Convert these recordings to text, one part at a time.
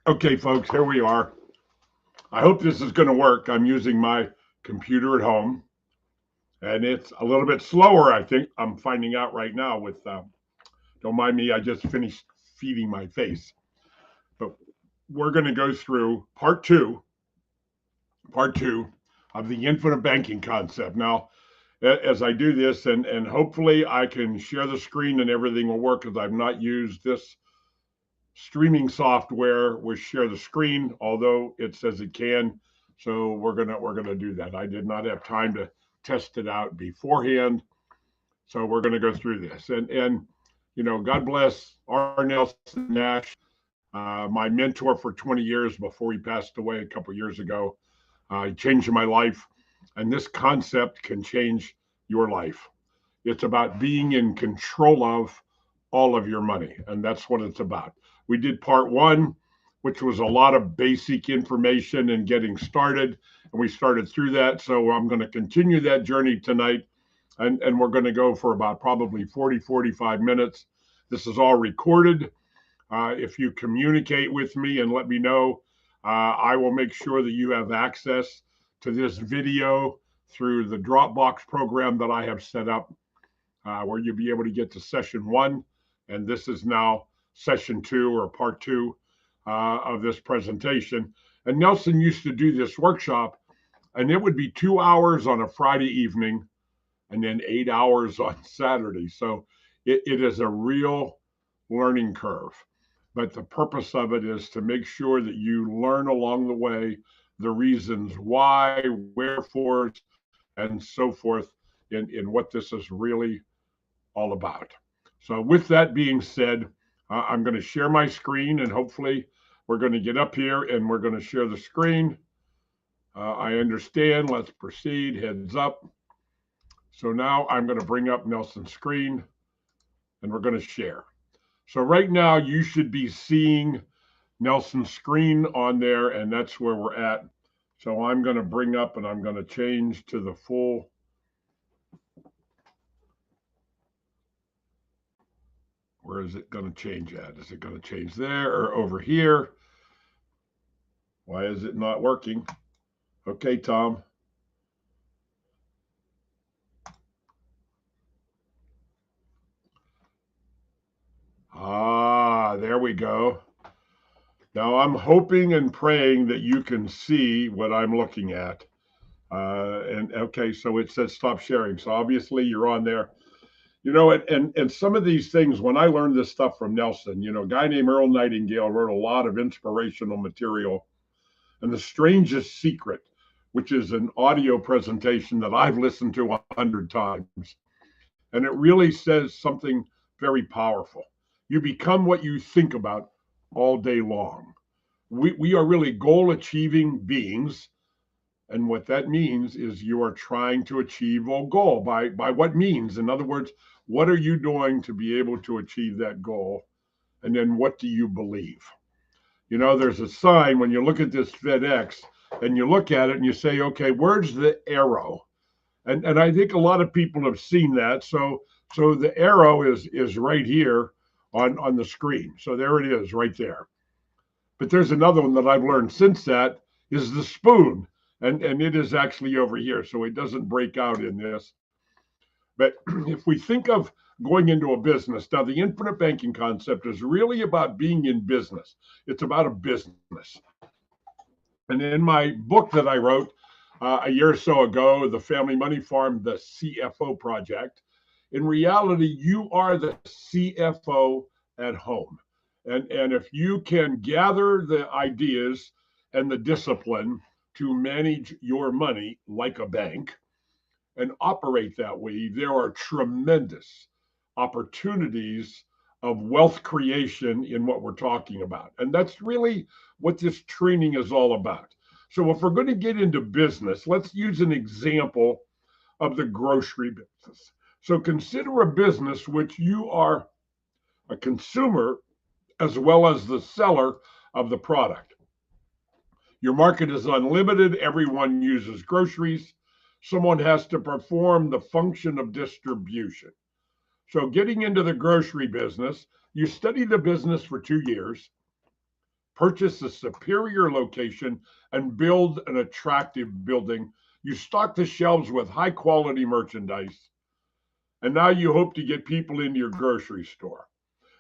Okay, folks, here we are. I hope this is going to work. I'm using my computer at home, and it's a little bit slower, I think. I'm finding out right now don't mind me, I just finished feeding my face. But we're going to go through part two of the infinite banking concept. Now, as I do this, and hopefully I can share the screen and everything will work because I've not used this streaming software with share the screen, although it says it can. So we're gonna do that. I did not have time to test it out beforehand, so we're gonna go through this. And God bless R.Nelson Nash, my mentor for 20 years before he passed away a couple years ago. He changed my life, and this concept can change your life. It's about being in control of all of your money, and that's what it's about. We did part one, which was a lot of basic information and getting started, and we started through that. So I'm going to continue that journey tonight, and we're going to go for about probably 45 minutes. This is all recorded. If you communicate with me and let me know, I will make sure that you have access to this video through the Dropbox program that I have set up, where you'll be able to get to session one. And this is now session two or part two of this presentation. And Nelson used to do this workshop, and it would be 2 hours on a Friday evening and then 8 hours on Saturday. So it is a real learning curve. But the purpose of it is to make sure that you learn along the way the reasons why, wherefores, and so forth in what this is really all about. So, with that being said, I'm going to share my screen, and hopefully, we're going to get up here and we're going to share the screen. I understand. Let's proceed. Heads up. So, now I'm going to bring up Nelson's screen and we're going to share. So, right now, you should be seeing Nelson's screen on there, and that's where we're at. So, I'm going to bring up and I'm going to change to the full. Where is it going to change at? Is it going to change there or over here? Why is it not working? Okay, Tom. There we go. Now I'm hoping and praying that you can see what I'm looking at. And okay, so it says stop sharing. So obviously you're on there. And some of these things, when I learned this stuff from Nelson, a guy named Earl Nightingale wrote a lot of inspirational material. And the strangest secret, which is an audio presentation that I've listened to 100 times, and it really says something very powerful. You become what you think about all day long. We are really goal achieving beings. And what that means is you are trying to achieve a goal. By what means? In other words, what are you doing to be able to achieve that goal? And then what do you believe? There's a sign when you look at this FedEx and you look at it and you say, okay, where's the arrow? And I think a lot of people have seen that. So the arrow is right here on the screen. So there it is right there. But there's another one that I've learned since that is the spoon. And it is actually over here. So it doesn't break out in this. But if we think of going into a business, now the infinite banking concept is really about being in business. It's about a business. And in my book that I wrote a year or so ago, The Family Money Farm, the CFO Project, in reality, you are the CFO at home. And if you can gather the ideas and the discipline to manage your money like a bank and operate that way, there are tremendous opportunities of wealth creation in what we're talking about. And that's really what this training is all about. So if we're going to get into business, let's use an example of the grocery business. So consider a business which you are a consumer as well as the seller of the product. Your market is unlimited. Everyone uses groceries. Someone has to perform the function of distribution. So getting into the grocery business, you study the business for 2 years. purchase a superior location, and build an attractive building. You stock the shelves with high quality merchandise, and now you hope to get people into your grocery store.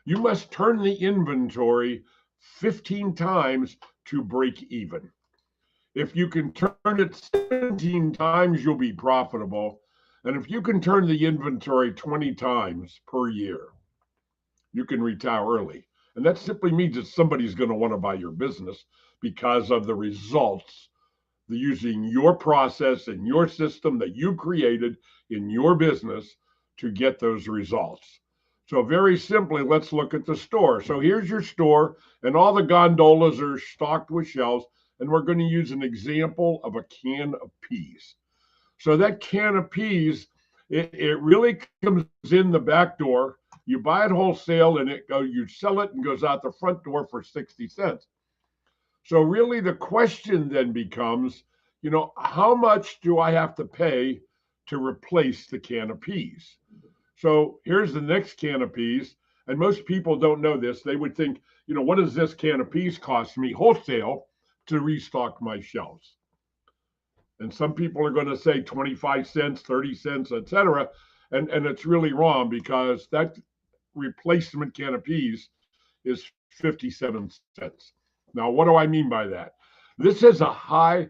You must turn the inventory 15 times to break even. If you can turn it 17 times, you'll be profitable. And if you can turn the inventory 20 times per year, you can retire early. And that simply means that somebody's going to want to buy your business because of the results using your process and your system that you created in your business to get those results. So very simply, let's look at the store. So here's your store, and all the gondolas are stocked with shelves, and we're going to use an example of a can of peas. So that can of peas, it really comes in the back door. You buy it wholesale, and you sell it and goes out the front door for 60 cents. So really the question then becomes, how much do I have to pay to replace the can of peas? So here's the next can of peas. And most people don't know this. They would think, what does this can of peas cost me wholesale to restock my shelves? And some people are going to say 25 cents, 30 cents, etc. And it's really wrong, because that replacement can of peas is 57 cents. Now, what do I mean by that? This is a high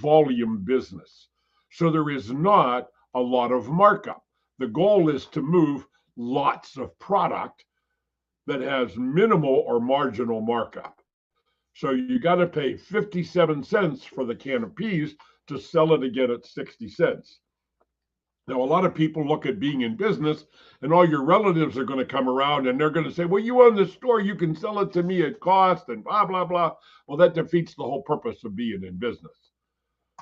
volume business. So there is not a lot of markup. The goal is to move lots of product that has minimal or marginal markup. So you got to pay 57 cents for the can of peas to sell it again at 60 cents. Now, a lot of people look at being in business, and all your relatives are going to come around and they're going to say, well, you own the store, you can sell it to me at cost and blah, blah, blah. Well, that defeats the whole purpose of being in business.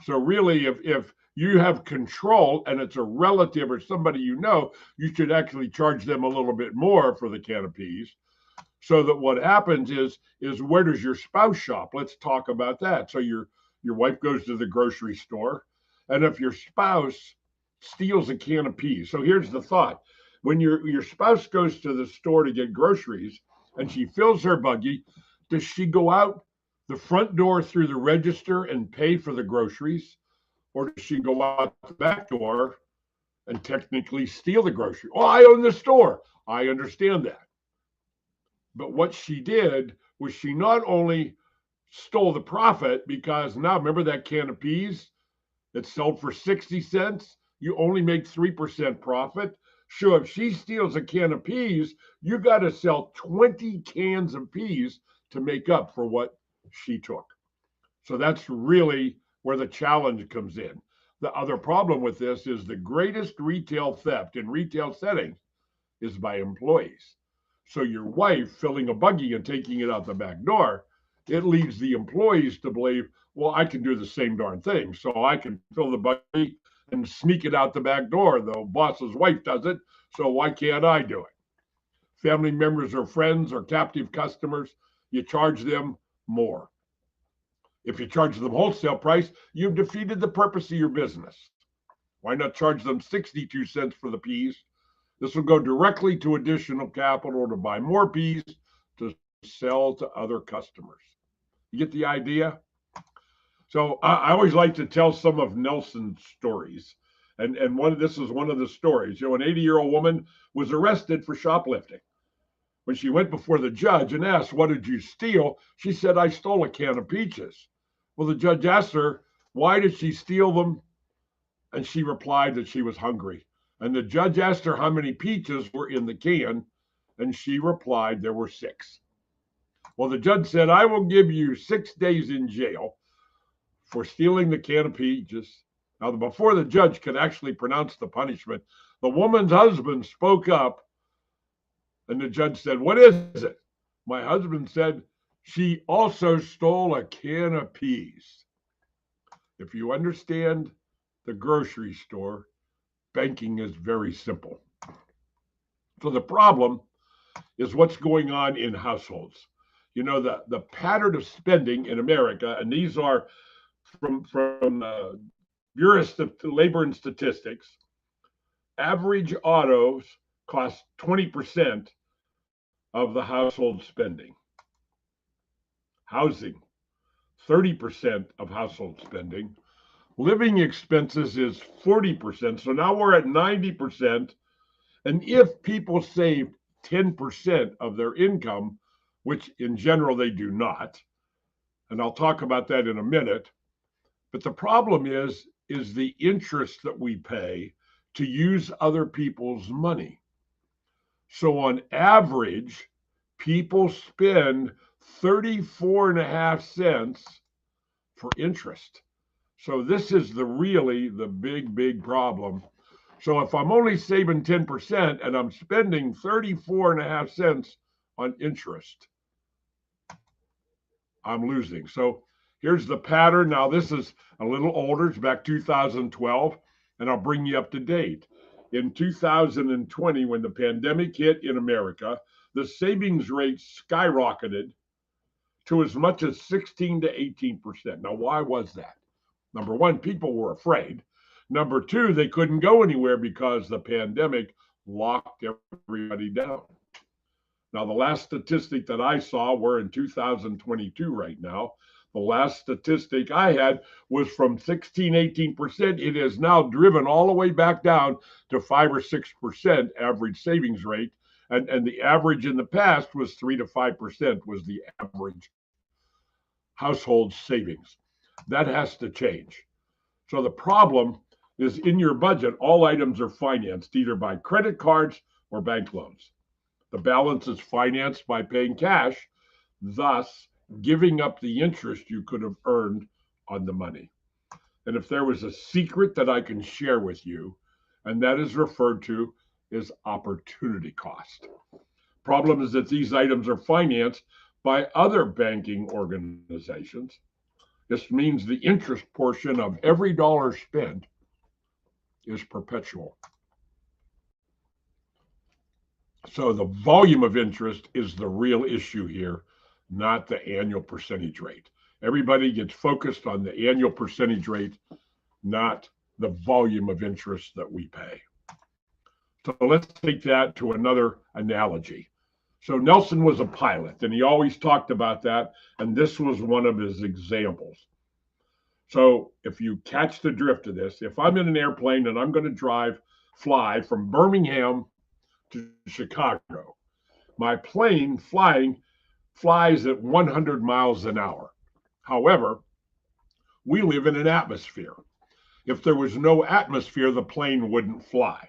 So really, if you have control and it's a relative or somebody you should actually charge them a little bit more for the can of peas. So that what happens is where does your spouse shop? Let's talk about that. So your wife goes to the grocery store, and if your spouse steals a can of peas. So here's the thought. When your spouse goes to the store to get groceries and she fills her buggy, does she go out the front door through the register and pay for the groceries? Or does she go out the back door and technically steal the grocery? Oh, I own the store. I understand that. But what she did was she not only stole the profit, because now remember that can of peas that sold for 60 cents? You only make 3% profit. Sure, if she steals a can of peas, you got to sell 20 cans of peas to make up for what she took. So that's really where the challenge comes in. The other problem with this is the greatest retail theft in retail settings is by employees. So your wife filling a buggy and taking it out the back door, it leads the employees to believe, well, I can do the same darn thing. So I can fill the buggy and sneak it out the back door. The boss's wife does it, so why can't I do it? Family members or friends or captive customers, you charge them more. If you charge them wholesale price, you've defeated the purpose of your business. Why not charge them 62 cents for the peas? This will go directly to additional capital to buy more peas to sell to other customers. You get the idea? So I always like to tell some of Nelson's stories. And this is one of the stories. An 80-year-old woman was arrested for shoplifting. When she went before the judge and asked, what did you steal? She said, I stole a can of peaches. Well, the judge asked her, why did she steal them? And she replied that she was hungry. And the judge asked her how many peaches were in the can, and she replied there were 6. Well, the judge said, I will give you 6 days in jail for stealing the can of peaches. Now, before the judge could actually pronounce the punishment, the woman's husband spoke up, and the judge said, what is it? My husband said, she also stole a can of peas. If you understand the grocery store, banking is very simple. So the problem is what's going on in households. The pattern of spending in America, and these are from Bureau of Labor and Statistics, average autos cost 20% of the household spending. Housing, 30% of household spending. Living expenses is 40%. So now we're at 90%. And if people save 10% of their income, which in general they do not, and I'll talk about that in a minute, but the problem is the interest that we pay to use other people's money. So on average, people spend 34 and a half cents for interest. So this is really the big problem. So if I'm only saving 10% and I'm spending 34 and a half cents on interest, I'm losing. So here's the pattern. Now this is a little older, it's back 2012, and I'll bring you up to date. In 2020, when the pandemic hit in America, the savings rate skyrocketed to as much as 16 to 18%. Now, why was that? Number one, people were afraid. Number two, they couldn't go anywhere because the pandemic locked everybody down. Now, the last statistic that I saw, we're in 2022 right now. The last statistic I had was from 16, 18%. It is now driven all the way back down to 5 or 6% average savings rate. And the average in the past was 3 to 5% was the average household savings. That has to change. So the problem is in your budget, all items are financed either by credit cards or bank loans. The balance is financed by paying cash, thus giving up the interest you could have earned on the money. And if there was a secret that I can share with you, and that is referred to as opportunity cost. Problem is that these items are financed by other banking organizations. This means the interest portion of every dollar spent is perpetual. So the volume of interest is the real issue here, not the annual percentage rate. Everybody gets focused on the annual percentage rate, not the volume of interest that we pay. So let's take that to another analogy. So Nelson was a pilot, and he always talked about that, and this was one of his examples. So if you catch the drift of this, if I'm in an airplane and I'm going to fly from Birmingham to Chicago, my plane flies at 100 miles an hour. However, we live in an atmosphere. If there was no atmosphere, the plane wouldn't fly.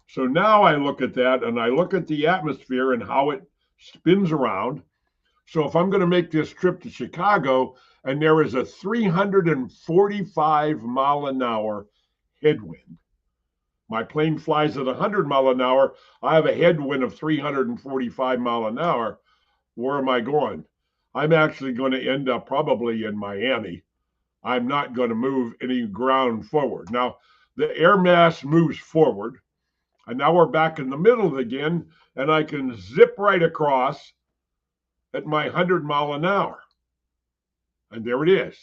So now I look at that and I look at the atmosphere and how it spins around. So if I'm going to make this trip to Chicago and there is a 345 mile an hour headwind, my plane flies at 100 mile an hour, I have a headwind of 345 mile an hour. Where am I going? I'm actually going to end up probably in Miami. I'm not going to move any ground forward. Now, the air mass moves forward, and now we're back in the middle again, and I can zip right across at my 100 mile an hour. And there it is.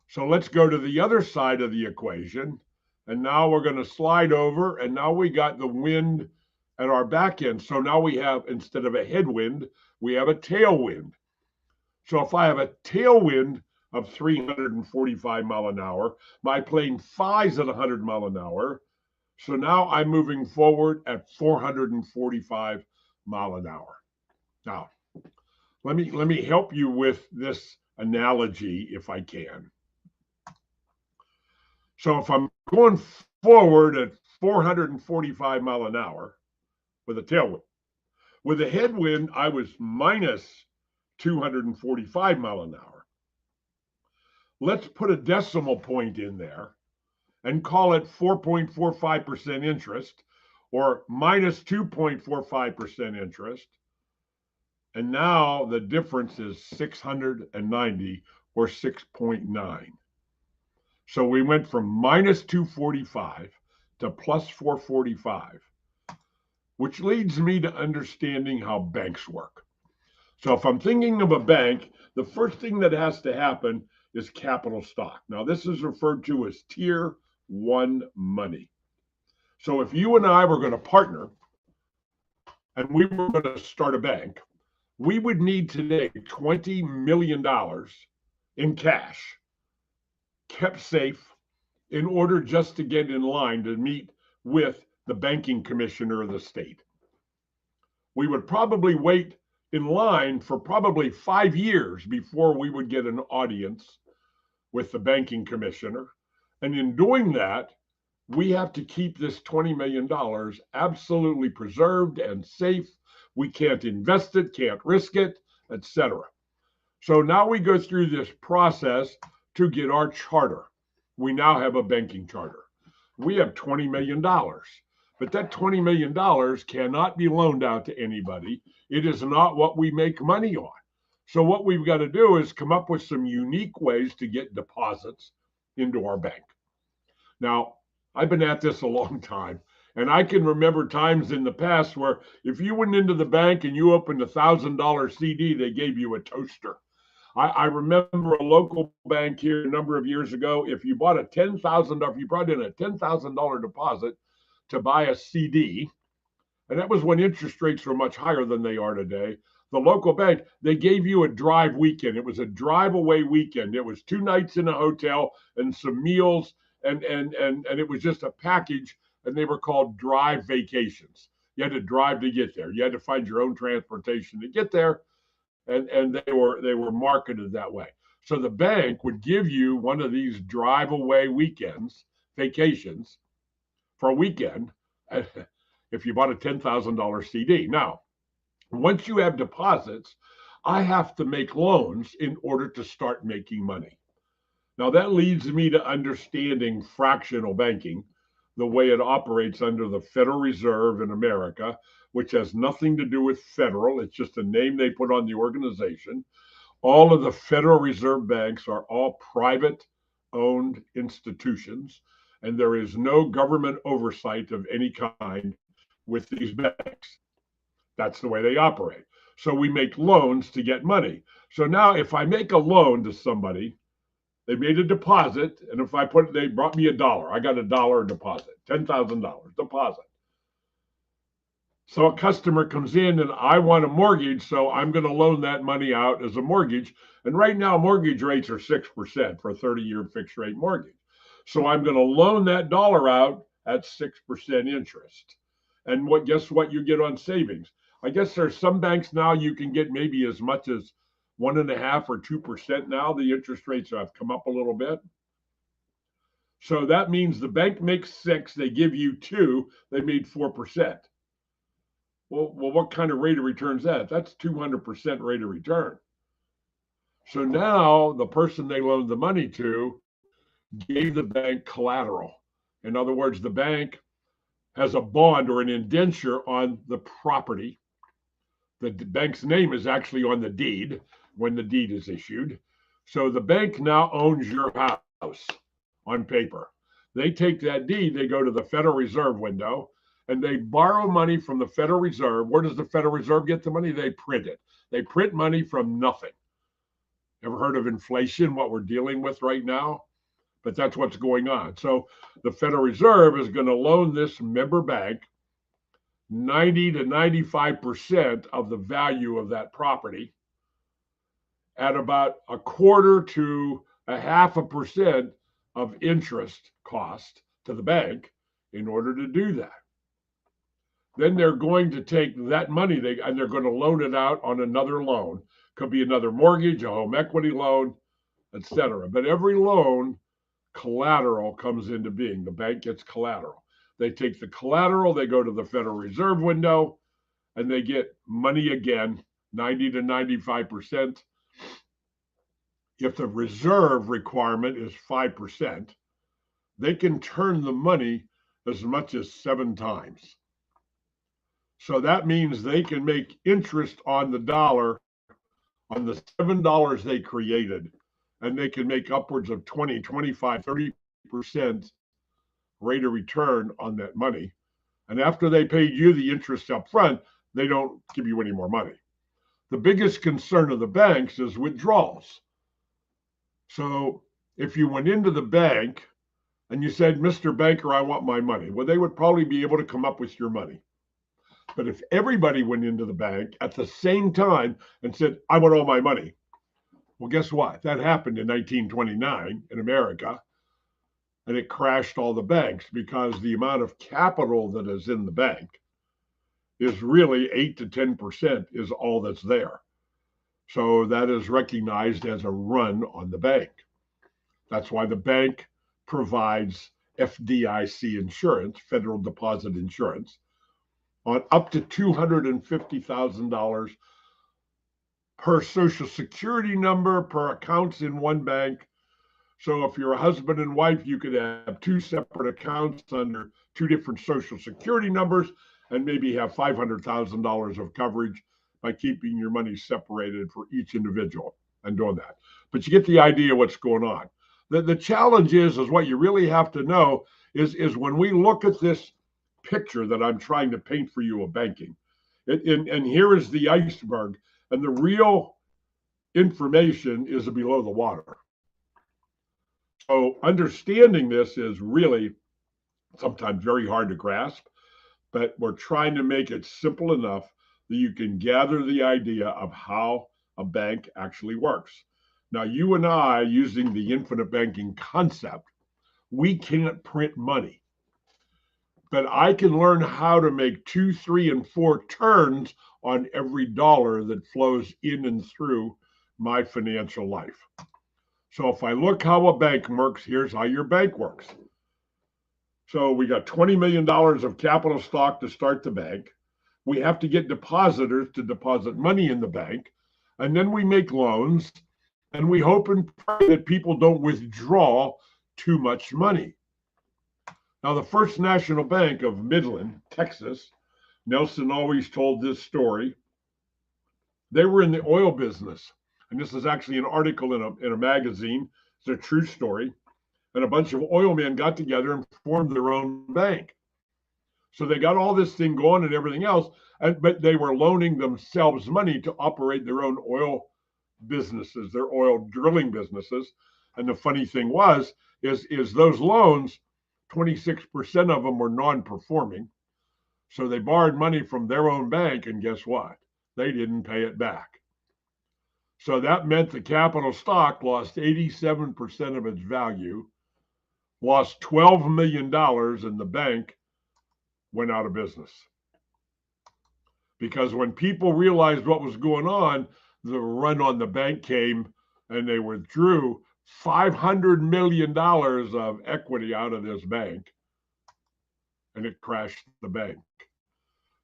So let's go to the other side of the equation. And now we're going to slide over, and now we got the wind at our back end. So now we have, instead of a headwind, we have a tailwind. So if I have a tailwind of 345 mile an hour, my plane flies at 100 mile an hour. So now I'm moving forward at 445 mile an hour. Now, let me help you with this analogy if I can. So if I'm going forward at 445 mile an hour with a tailwind, with a headwind, I was minus 245 mile an hour. Let's put a decimal point in there and call it 4.45% interest or minus 2.45% interest. And now the difference is 690 or 6.9. So we went from minus 245 to plus 445, which leads me to understanding how banks work. So if I'm thinking of a bank, the first thing that has to happen is capital stock. Now, this is referred to as tier 1 money. So if you and I were going to partner and we were going to start a bank, we would need today $20 million in cash kept safe in order just to get in line to meet with the banking commissioner of the state. We would probably wait in line for probably 5 years before we would get an audience with the banking commissioner. And in doing that, we have to keep this $20 million absolutely preserved and safe. We can't invest it, can't risk it, etc. So now we go through this process to get our charter. We now have a banking charter. We have $20 million, but that $20 million cannot be loaned out to anybody. It is not what we make money on. So what we've got to do is come up with some unique ways to get deposits into our bank. Now, I've been at this a long time, and I can remember times in the past where if you went into the bank and you opened a $1,000 CD, they gave you a toaster. I remember a local bank here a number of years ago. If you bought if you brought in a $10,000 deposit to buy a CD, and that was when interest rates were much higher than they are today, the local bank, they gave you a drive weekend. It was a drive away weekend. It was 2 nights in a hotel and some meals, and it was just a package, and they were called drive vacations. You had to drive to get there. You had to find your own transportation to get there. And they were marketed that way. So the bank would give you one of these drive away weekends, vacations for a weekend, if you bought a $10,000 CD. Now, once you have deposits, I have to make loans in order to start making money. Now that leads me to understanding fractional banking, the way it operates under the Federal Reserve in America, which has nothing to do with federal. It's just a name they put on the organization. All of the Federal Reserve banks are all private owned institutions, and there is no government oversight of any kind with these banks. That's the way they operate. So we make loans to get money. So now if I make a loan to somebody, they made a deposit, and if they brought me $1, I got $1 deposit, $10,000 deposit. So a customer comes in and I want a mortgage, so I'm going to loan that money out as a mortgage. And right now, mortgage rates are 6% for a 30-year fixed rate mortgage. So I'm going to loan that dollar out at 6% interest. And guess what you get on savings? I guess there's some banks now you can get maybe as much as 1.5% or 2% now. The interest rates have come up a little bit. So that means the bank makes 6, they give you 2, they made 4%. Well, what kind of rate of return is that? That's 200% rate of return. So now the person they loaned the money to gave the bank collateral. In other words, the bank has a bond or an indenture on the property. The bank's name is actually on the deed when the deed is issued. So the bank now owns your house on paper. They take that deed, they go to the Federal Reserve window, and they borrow money from the Federal Reserve. Where does the Federal Reserve get the money? They print it. They print money from nothing. Ever heard of inflation, what we're dealing with right now? But that's what's going on. So the Federal Reserve is going to loan this member bank 90 to 95% of the value of that property at about 1/4 to 0.5% of interest cost to the bank in order to do that. Then they're going to take that money and they're going to loan it out on another loan. Could be another mortgage, a home equity loan, etc. But every loan, collateral comes into being. The bank gets collateral. They take the collateral, they go to the Federal Reserve window, and they get money again, 90 to 95%. If the reserve requirement is 5%, they can turn the money as much as 7 times. So that means they can make interest on the dollar on the $7 they created, and they can make upwards of 20, 25, 30% rate of return on that money. And after they paid you the interest up front, they don't give you any more money. The biggest concern of the banks is withdrawals. So if you went into the bank and you said, Mr. Banker, I want my money, well, they would probably be able to come up with your money. But if everybody went into the bank at the same time and said, I want all my money, well, guess what? That happened in 1929 in America, and it crashed all the banks because the amount of capital that is in the bank is really 8 to 10% is all that's there. So that is recognized as a run on the bank. That's why the bank provides FDIC insurance, federal deposit insurance, on up to $250,000 per social security number, per accounts in one bank. So if you're a husband and wife, you could have two separate accounts under two different social security numbers and maybe have $500,000 of coverage by keeping your money separated for each individual and doing that. But you get the idea what's going on. The challenge is what you really have to know is when we look at this picture that I'm trying to paint for you of banking, and here is the iceberg, and the real information is below the water. So understanding this is really sometimes very hard to grasp, but we're trying to make it simple enough that you can gather the idea of how a bank actually works. Now, you and I, using the infinite banking concept, we can't print money, but I can learn how to make 2, 3, and 4 turns on every dollar that flows in and through my financial life. So if I look how a bank works, here's how your bank works. So we got $20 million of capital stock to start the bank. We have to get depositors to deposit money in the bank. And then we make loans, and we hope and pray that people don't withdraw too much money. Now, the First National Bank of Midland, Texas, Nelson always told this story. They were in the oil business. And this is actually an article in a magazine. It's a true story. And a bunch of oil men got together and formed their own bank. So they got all this thing going and everything else, but they were loaning themselves money to operate their own oil businesses, their oil drilling businesses. And the funny thing is those loans, 26% of them were non-performing. So they borrowed money from their own bank, and guess what? They didn't pay it back. So that meant the capital stock lost 87% of its value, lost $12 million, and the bank went out of business. Because when people realized what was going on, the run on the bank came, and they withdrew $500 million of equity out of this bank, and it crashed the bank.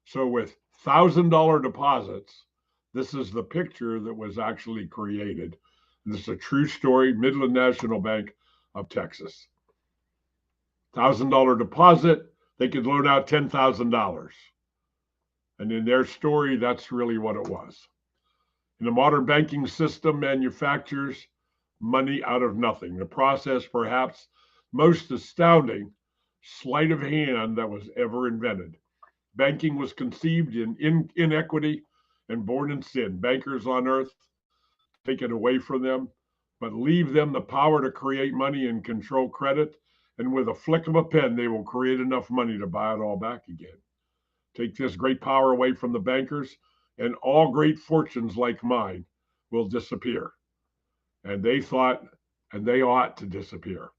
So with $1,000 deposits, this is the picture that was actually created. This is a true story, Midland National Bank of Texas. $1,000 deposit, they could loan out $10,000. And in their story, that's really what it was. In the modern banking system, manufactures money out of nothing. The process, perhaps most astounding sleight of hand that was ever invented. Banking was conceived in inequity and born in sin. Bankers on earth take it away from them, but leave them the power to create money and control credit. And with a flick of a pen, they will create enough money to buy it all back again. Take this great power away from the bankers, and all great fortunes like mine will disappear. And they thought, and they ought to disappear,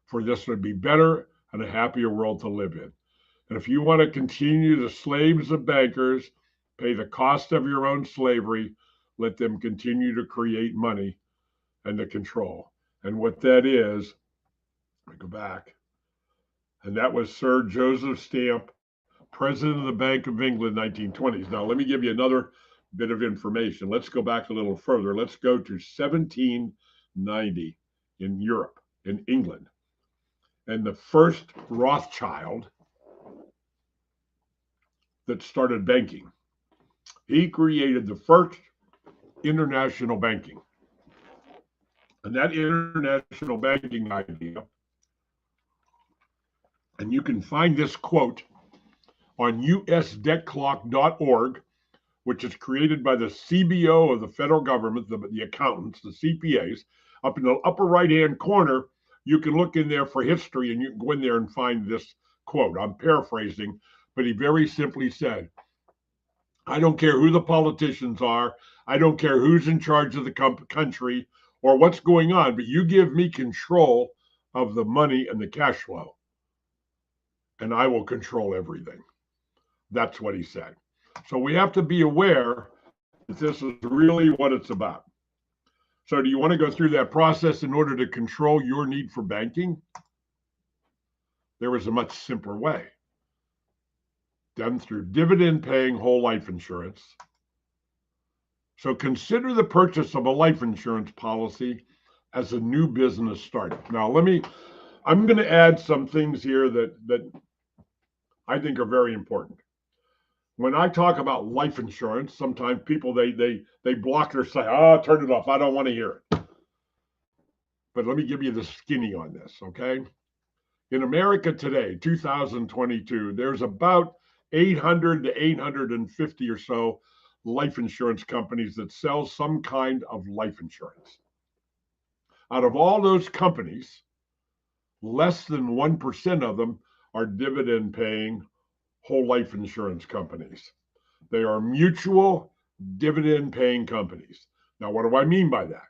for this would be better and a happier world to live in. And if you want to continue the slaves of bankers, pay the cost of your own slavery, let them continue to create money and to control. And what that is, I go back, and that was Sir Joseph Stamp, President of the Bank of England, 1920s. Now, let me give you another bit of information. Let's go back a little further. Let's go to 1790 in Europe, in England. And the first Rothschild that started banking, he created the first international banking. And that international banking idea, and you can find this quote on usdebtclock.org, which is created by the CBO of the federal government, the accountants, the CPAs. Up in the upper right-hand corner, you can look in there for history, and you can go in there and find this quote. I'm paraphrasing, but he very simply said, I don't care who the politicians are. I don't care who's in charge of the country or what's going on, but you give me control of the money and the cash flow, and I will control everything. That's what he said. So we have to be aware that this is really what it's about. So, do you want to go through that process in order to control your need for banking? There is a much simpler way, done through dividend paying whole life insurance. So consider the purchase of a life insurance policy as a new business startup. Now, I'm going to add some things here that I think are very important. When I talk about life insurance, sometimes people they block their site. Oh, turn it off. I don't want to hear it. But let me give you the skinny on this, okay? In America today, 2022, there's about 800 to 850 or so life insurance companies that sell some kind of life insurance. Out of all those companies, less than 1% of them are dividend paying whole life insurance companies. They are mutual dividend paying companies. Now, what do I mean by that?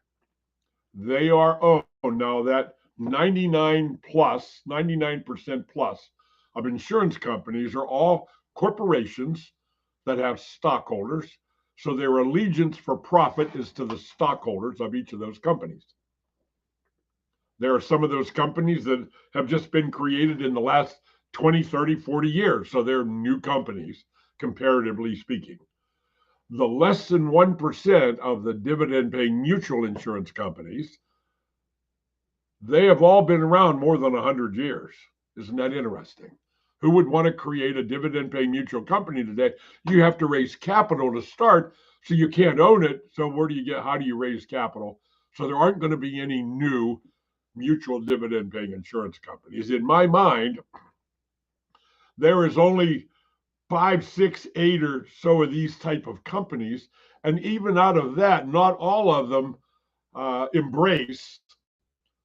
They are owned now that 99% plus of insurance companies are all corporations that have stockholders. So their allegiance for profit is to the stockholders of each of those companies. There are some of those companies that have just been created in the last 20, 30, 40 years. So they're new companies, comparatively speaking. The less than 1% of the dividend paying mutual insurance companies, they have all been around more than 100 years. Isn't that interesting? Who would want to create a dividend paying mutual company today? You have to raise capital to start, so you can't own it. So how do you raise capital? So there aren't going to be any new mutual dividend paying insurance companies. In my mind, there is only 5, 6, 8 or so of these type of companies. And even out of that, not all of them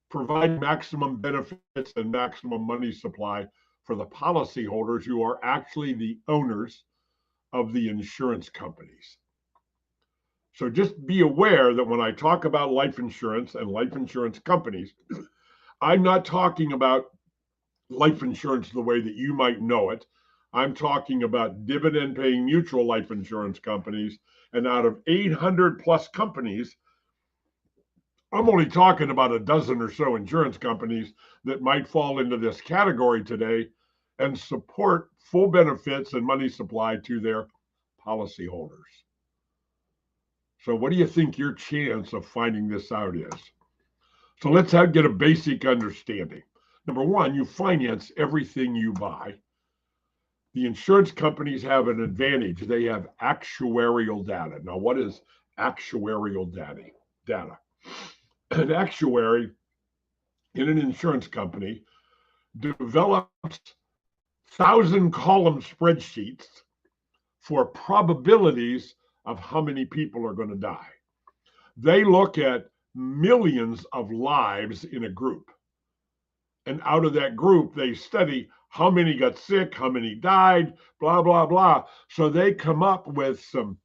provide maximum benefits and maximum money supply for the policyholders who are actually the owners of the insurance companies. So just be aware that when I talk about life insurance and life insurance companies, I'm not talking about life insurance the way that you might know it. I'm talking about dividend paying mutual life insurance companies. And out of 800 plus companies, I'm only talking about a dozen or so insurance companies that might fall into this category today and support full benefits and money supply to their policyholders. So what do you think your chance of finding this out is? So let's get a basic understanding. Number one, you finance everything you buy. The insurance companies have an advantage. They have actuarial data. Now, what is actuarial data? An actuary in an insurance company develops 1,000-column spreadsheets for probabilities of how many people are going to die. They look at millions of lives in a group. And out of that group, they study how many got sick, how many died, blah, blah, blah. So they come up with some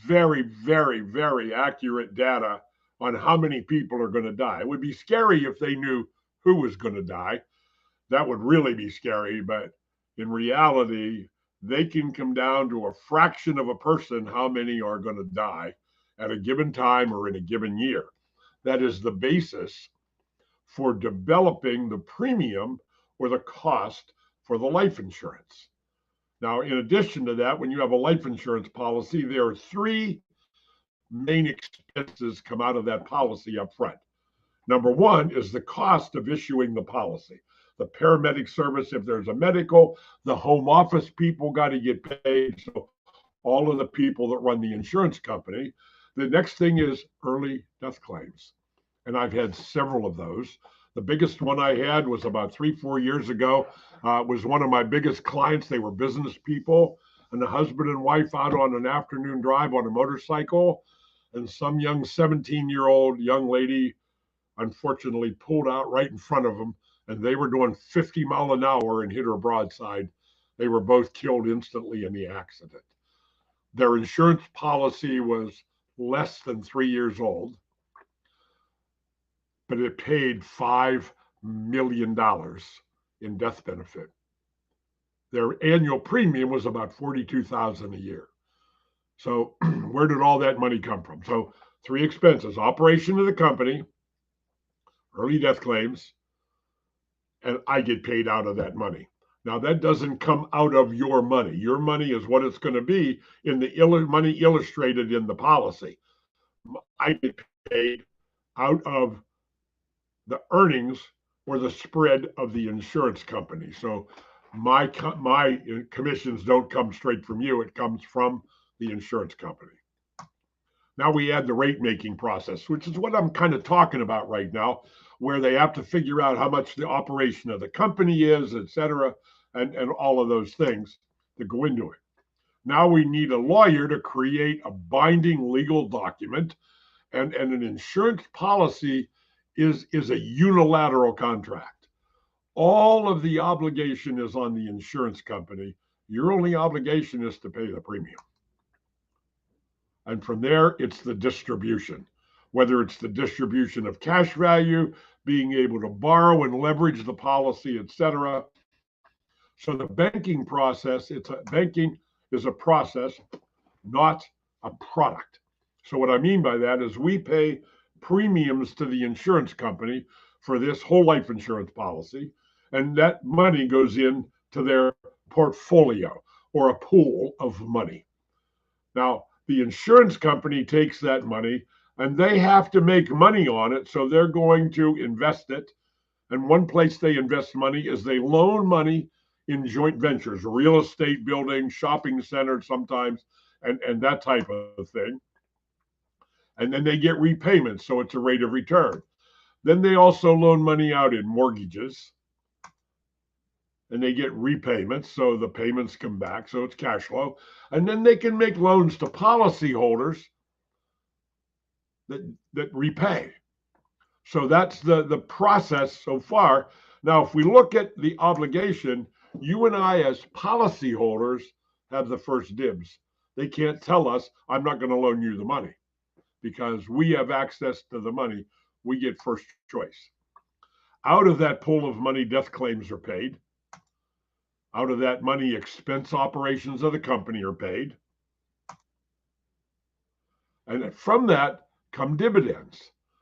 very, very, very accurate data on how many people are going to die. It would be scary if they knew who was going to die. That would really be scary. But in reality, they can come down to a fraction of a person how many are going to die at a given time or in a given year. That is the basis for developing the premium or the cost for the life insurance. Now, in addition to that, when you have a life insurance policy, there are 3 main expenses come out of that policy up front. Number one is the cost of issuing the policy. The paramedic service, if there's a medical, the home office people got to get paid. So all of the people that run the insurance company. The next thing is early death claims. And I've had several of those. The biggest one I had was about 3-4 years ago. It was one of my biggest clients. They were business people, and the husband and wife out on an afternoon drive on a motorcycle, and some young 17-year-old young lady unfortunately pulled out right in front of them, and they were doing 50 miles an hour and hit her broadside. They were both killed instantly in the accident. Their insurance policy was less than 3 years old, but it paid $5 million in death benefit. Their annual premium was about $42,000 a year. So where did all that money come from? So three expenses: operation of the company, early death claims, and I get paid out of that money. Now that doesn't come out of your money. Your money is what it's going to be in the money illustrated in the policy. I get paid out of the earnings or the spread of the insurance company. So my commissions don't come straight from you. It comes from the insurance company. Now we add the rate making process, which is what I'm kind of talking about right now, where they have to figure out how much the operation of the company is, et cetera, and all of those things that go into it. Now we need a lawyer to create a binding legal document, and an insurance policy is a unilateral contract. All of the obligation is on the insurance company. Your only obligation is to pay the premium. And from there, it's the distribution, whether it's the distribution of cash value, being able to borrow and leverage the policy, et cetera. So the banking process, banking is a process, not a product. So what I mean by that is we pay premiums to the insurance company for this whole life insurance policy, and that money goes into their portfolio or a pool of money. Now, the insurance company takes that money and they have to make money on it, so they're going to invest it. And one place they invest money is they loan money in joint ventures, real estate buildings, shopping centers sometimes, and that type of thing. And then they get repayments, so it's a rate of return. Then they also loan money out in mortgages, and they get repayments, so the payments come back, so it's cash flow. And then they can make loans to policyholders that repay. So that's the process so far. Now, if we look at the obligation, you and I as policyholders have the first dibs. They can't tell us, I'm not going to loan you the money, because we have access to the money. We get first choice. Out of that pool of money, death claims are paid. Out of that money, expense operations of the company are paid. And from that come dividends.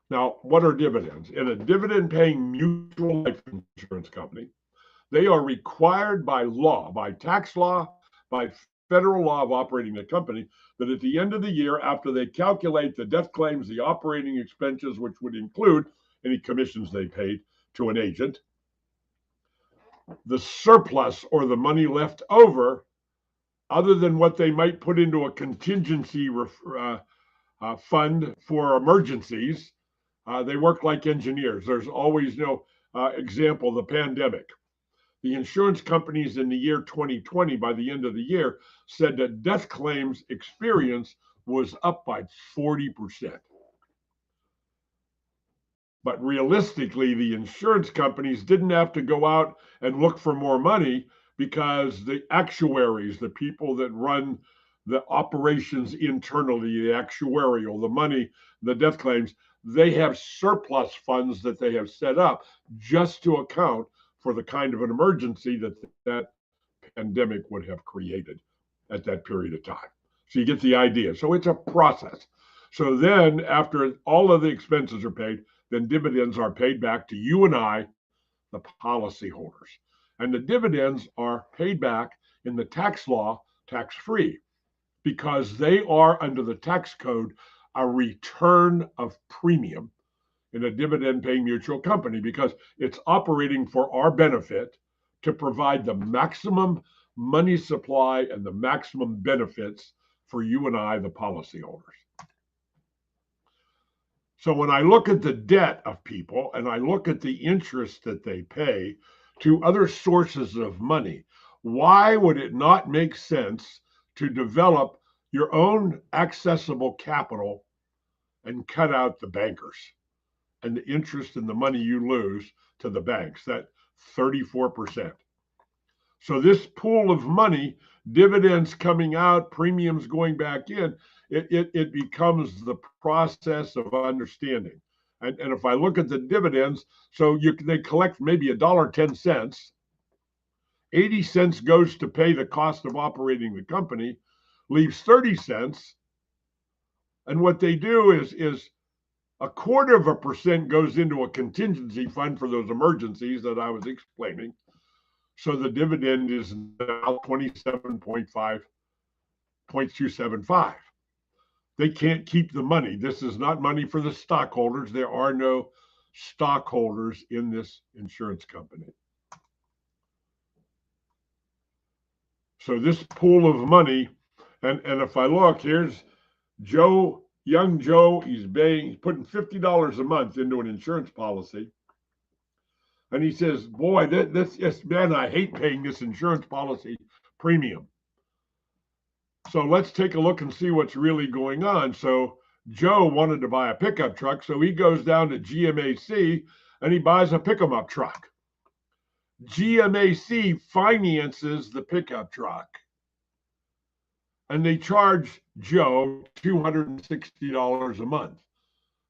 Now, what are dividends? In a dividend-paying mutual life insurance company, they are required by law, by tax law, by federal law of operating the company, that at the end of the year, after they calculate the death claims, the operating expenses, which would include any commissions they paid to an agent, the surplus or the money left over, other than what they might put into a contingency fund for emergencies, they work like engineers. There's always no example, the pandemic. The insurance companies in the year 2020, by the end of the year, said that death claims experience was up by 40%. But realistically, the insurance companies didn't have to go out and look for more money, because the actuaries, the people that run the operations internally, the actuarial, the money, the death claims, they have surplus funds that they have set up just to account for the kind of an emergency that pandemic would have created at that period of time. So you get the idea. So it's a process. So then after all of the expenses are paid, then dividends are paid back to you and I, the policyholders. And the dividends are paid back in the tax law tax-free, because they are, under the tax code, a return of premium in a dividend-paying mutual company, because it's operating for our benefit to provide the maximum money supply and the maximum benefits for you and I, the policyholders. So when I look at the debt of people and I look at the interest that they pay to other sources of money, why would it not make sense to develop your own accessible capital and cut out the bankers and the interest and the money you lose to the banks, that 34%? So this pool of money, dividends coming out, premiums going back in, it becomes the process of understanding. And if I look at the dividends, so they collect maybe $1.10, 80 cents goes to pay the cost of operating the company, leaves 30 cents. And what they do is 1/4% goes into a contingency fund for those emergencies that I was explaining. So the dividend is now 27.275. They can't keep the money. This is not money for the stockholders. There are no stockholders in this insurance company. So this pool of money, and if I look, here's Joe, young Joe, he's putting $50 a month into an insurance policy. And he says, boy, man, I hate paying this insurance policy premium. So let's take a look and see what's really going on. So Joe wanted to buy a pickup truck, so he goes down to GMAC and he buys a pickup truck. GMAC finances the pickup truck, and they charge Joe $260 a month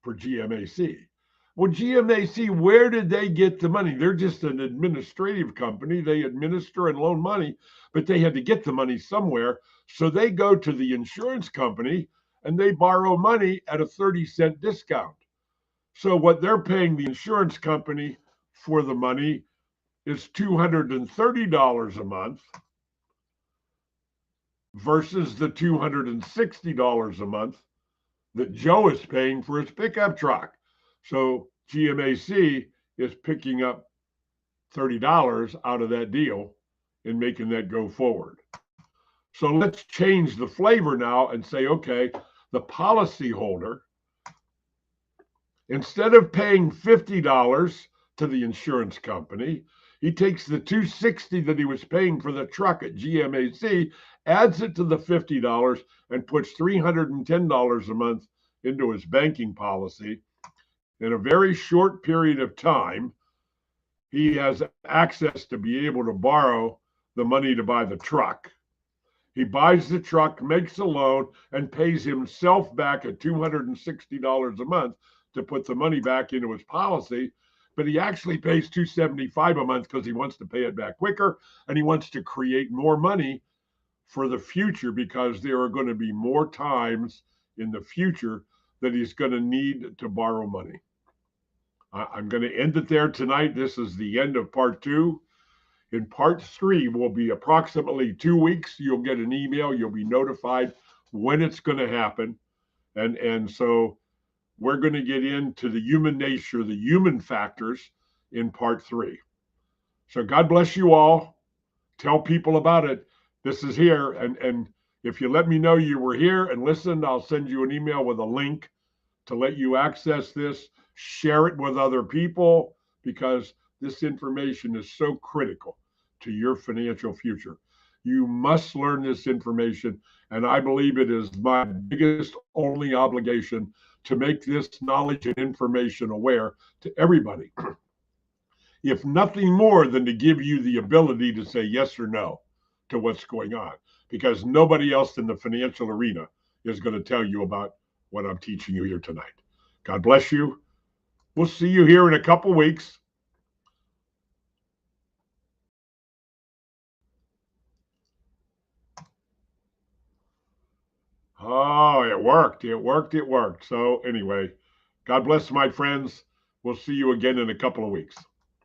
for GMAC. Well, GMAC, where did they get the money? They're just an administrative company. They administer and loan money, but they had to get the money somewhere. So they go to the insurance company and they borrow money at a 30-cent discount. So what they're paying the insurance company for the money is $230 a month versus the $260 a month that Joe is paying for his pickup truck. So GMAC is picking up $30 out of that deal and making that go forward. So let's change the flavor now and say, okay, the policyholder, instead of paying $50 to the insurance company, he takes the $260 that he was paying for the truck at GMAC, adds it to the $50, and puts $310 a month into his banking policy. In a very short period of time, he has access to be able to borrow the money to buy the truck. He buys the truck, makes a loan, and pays himself back at $260 a month to put the money back into his policy. But he actually pays $275 a month because he wants to pay it back quicker, and he wants to create more money for the future, because there are going to be more times in the future that he's going to need to borrow money. I'm going to end it there tonight. This is the end of part 2. In part 3 will be approximately 2 weeks. You'll get an email. You'll be notified when it's going to happen. And so we're going to get into the human nature, the human factors in part 3. So God bless you all. Tell people about it. This is here. And if you let me know you were here and listened, I'll send you an email with a link to let you access this. Share it with other people, because this information is so critical to your financial future. You must learn this information, and I believe it is my biggest only obligation to make this knowledge and information aware to everybody, if nothing more than to give you the ability to say yes or no to what's going on, because nobody else in the financial arena is going to tell you about what I'm teaching you here tonight. God bless you. We'll see you here in a couple weeks. Oh, it worked. It worked. It worked. So anyway, God bless my friends. We'll see you again in a couple of weeks.